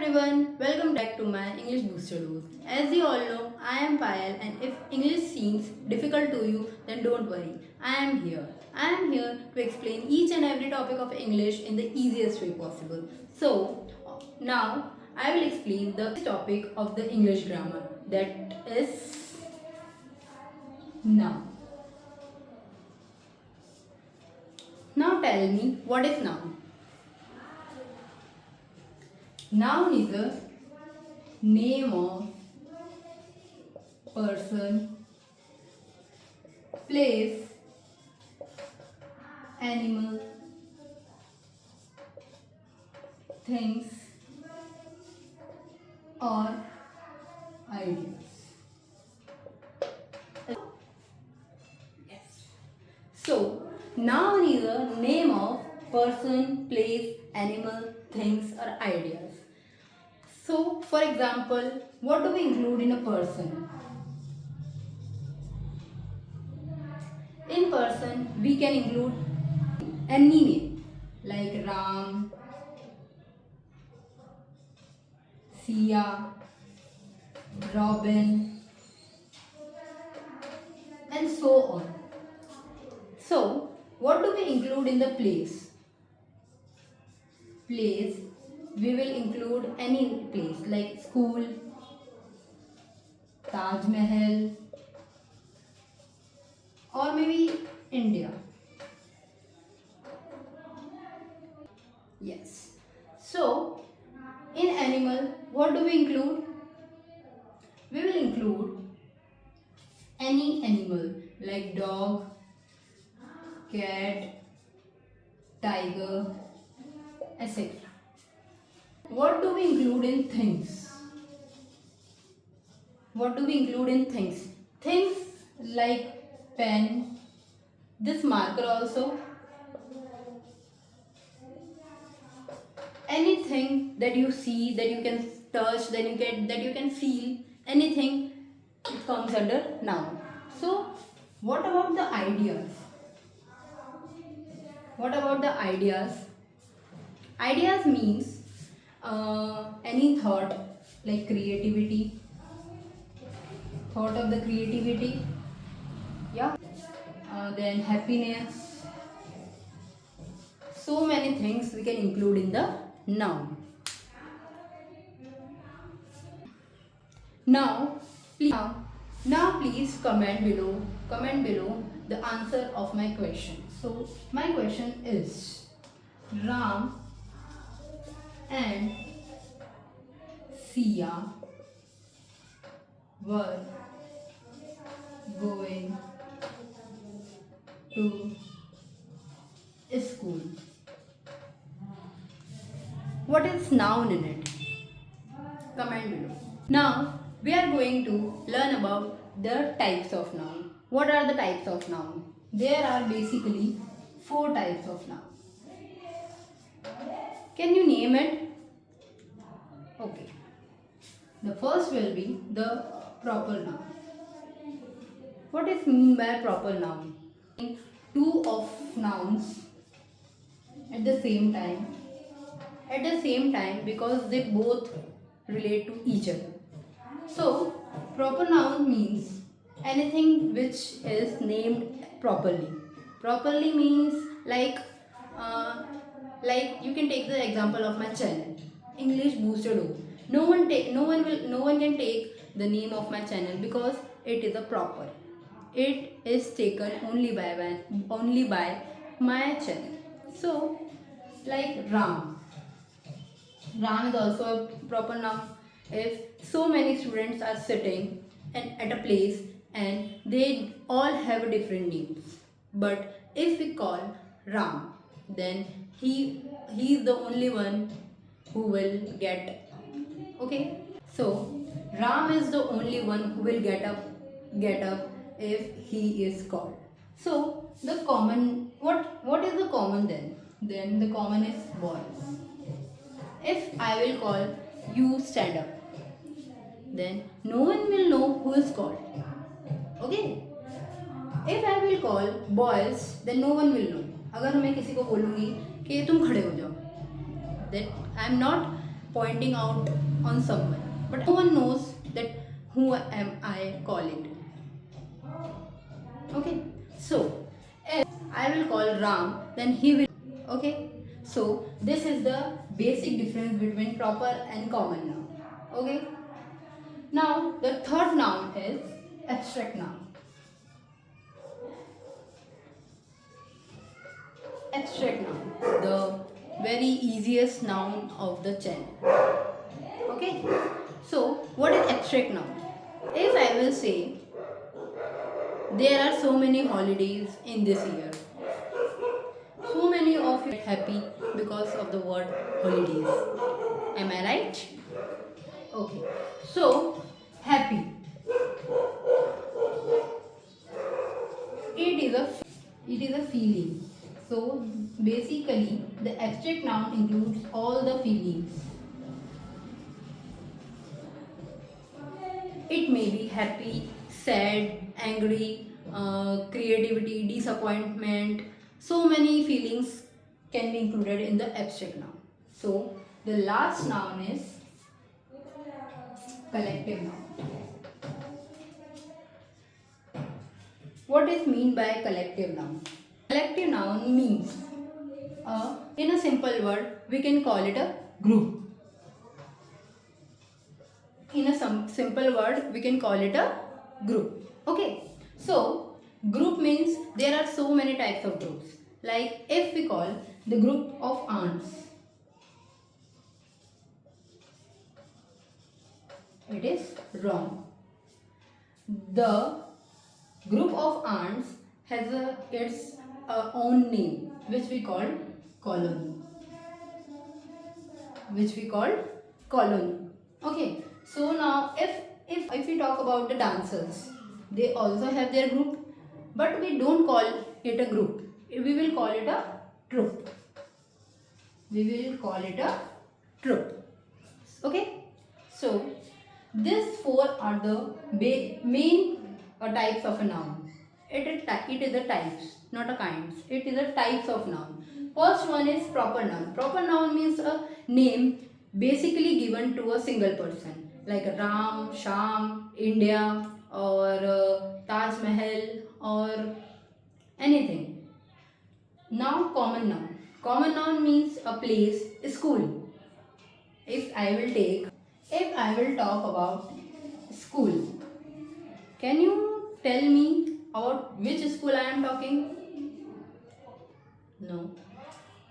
everyone, welcome back to my English Booster Dose. As you all know, I am Payal, and if English seems difficult to you, then don't worry. I am here. I am here to explain each and every topic of English in the easiest way possible. So, now I will explain the topic of the English grammar, that is noun. Now tell me, what is noun? Noun is a name of person, place, animal, things, or ideas. Yes. So, noun is a name of person, place, animal, things, or ideas. So, for example, what do we include in a person? In person, we can include any name like Ram, Sia, Robin, and so on. So, what do we include in the place? Place, we will include any place like school, Taj Mahal, or maybe India. Yes. So, in animal, what do we include? We will include any animal like dog, cat, tiger, etc. What do we include in things? What do we include in things? Things like pen, this marker also, anything that you see, that you can touch, that you can feel, anything, it comes under noun. So, what about the ideas? What about the ideas? Ideas means any thought like creativity, thought of the creativity, yeah, then happiness. So many things we can include in the noun. Now, please comment below the answer of my question. So, my question is, Ram and Sia were going to school. What is noun in it? Comment below. Now we are going to learn about the types of noun. What are the types of noun? There are basically 4 types of noun. Can you name it? Okay. The first will be the proper noun. What is mean by proper noun? Two of nouns at the same time. At the same time because they both relate to each other. So, proper noun means anything which is named properly. Properly means like you can take the example of my channel, English Booster Dose. No one can take the name of my channel because it is a proper. It is taken only by my channel. So, like Ram. Ram is also a proper noun. If so many students are sitting at a place and they all have different names, but if we call Ram, then he is the only one who will get. Okay, so Ram is the only one who will get up if he is called. So the common, what is the common then? Then the common is boys. If I will call you stand up, then no one will know who is called. Okay? If I will call boys, then no one will know. अगर मैं किसी को बोलूँगी कि तुम खड़े हो जाओ, then I am not pointing out on someone, but no one knows that who am I calling. Okay, so if I will call Ram, then he will. Okay, so this is the basic difference between proper and common noun. Okay, now the third noun is abstract noun. Abstract noun, the very easiest noun of the channel. Okay, so what is abstract noun? If I will say there are so many holidays in this year, so many of you are happy because of the word holidays. Am I right? Okay, so happy. It is a it is a feeling. So basically, the abstract noun includes all the feelings. It may be happy, sad, angry, creativity, disappointment. So many feelings can be included in the abstract noun. So the last noun is collective noun. What is mean by collective noun? Collective noun means, in a simple word, we can call it a group. In a simple word, we can call it a group. Okay, so group means there are so many types of groups. Like if we call the group of ants, it is wrong. The group of ants has its own name, which we call colony. Okay, so now if we talk about the dancers, they also have their group, but we don't call it a group. We will call it a troupe. Okay, so these four are the main types of a noun. It is the types, not a kinds. It is the types of noun. First one is proper noun. Proper noun means a name basically given to a single person, like Ram, Sham, India, or Taj Mahal, or anything. Now common noun. Common noun means a place, a school. If I will talk about school, can you tell me about which school I am talking? No.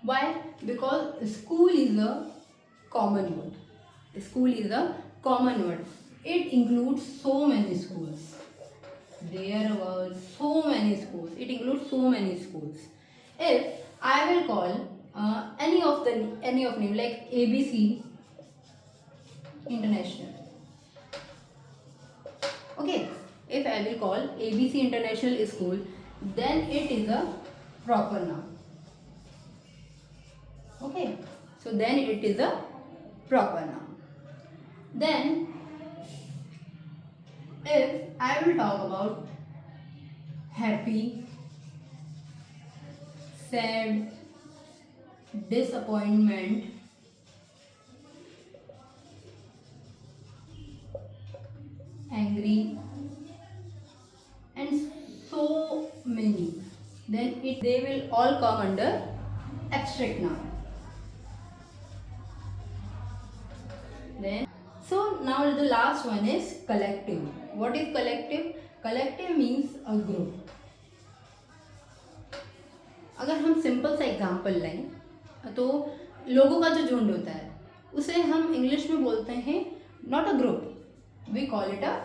Why? Because school is a common word. School is a common word. It includes so many schools. There were so many schools. It includes so many schools. If I will call any of name like ABC International. Okay. If I will call ABC International School, then it is a proper noun. Okay. So then it is a proper noun. Then if I will talk about happy, sad, disappointment, angry, and so many, then they will all come under abstract noun. Then so now the last one is collective. What is collective? Collective means a group. अगर हम simple सा example लें तो लोगों का जो झुंड होता है उसे हम इंग्लिश में बोलते हैं not a group, we call it a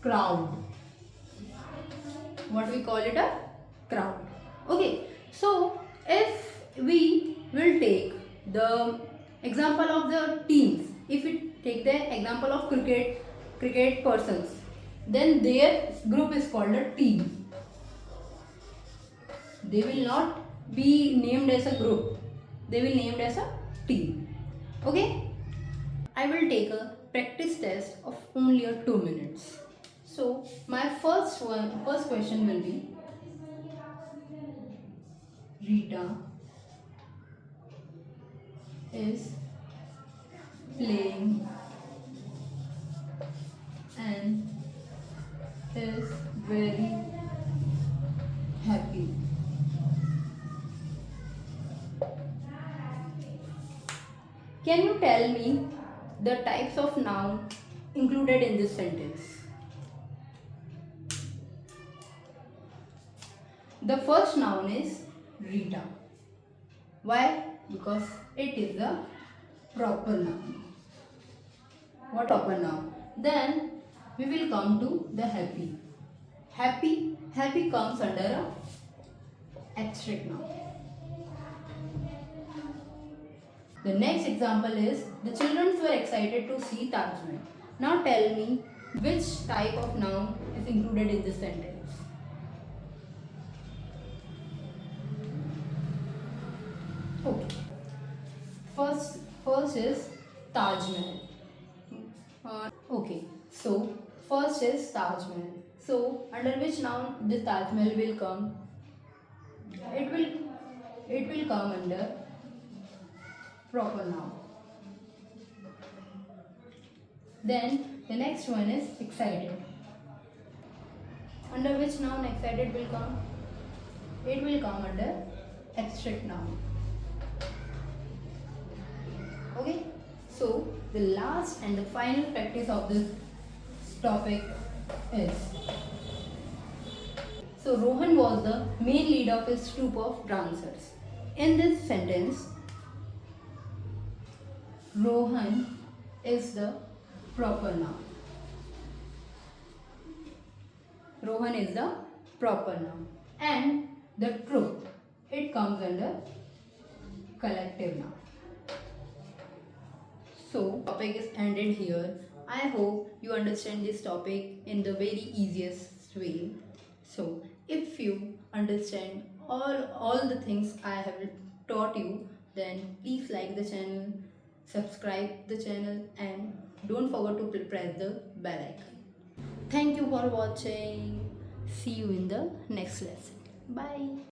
crowd. What we call it a crowd. Okay, so if we will take the example of the teams, if we take the example of cricket persons, then their group is called a team. They will not be named as a group, they will named as a team. Okay, I will take a practice test of only 2 minutes. So my first question will be, Rita is playing and is very happy. Can you tell me the types of noun included in this sentence? The first noun is Rita. Why? Because it is a proper noun. What proper noun? Then we will come to the happy. Happy comes under a abstract noun. The next example is the children were excited to see Taj Mahal. Now tell me which type of noun is included in this sentence. Okay. First is Taj Mahal. Okay. So first is Taj Mahal. So under which noun this Taj Mahal will come? It will come under proper noun. Then the next one is excited. Under which noun excited will come? It will come under abstract noun. Okay, so the last and the final practice of this topic is, so Rohan was the main lead of his troupe of dancers. In this sentence, Rohan is the proper noun. Rohan is the proper noun. And the troupe, it comes under collective noun. So, topic is ended here. I hope you understand this topic in the very easiest way. So, if you understand all the things I have taught you, then please like the channel, subscribe the channel, and don't forget to press the bell icon. Thank you for watching. See you in the next lesson. Bye.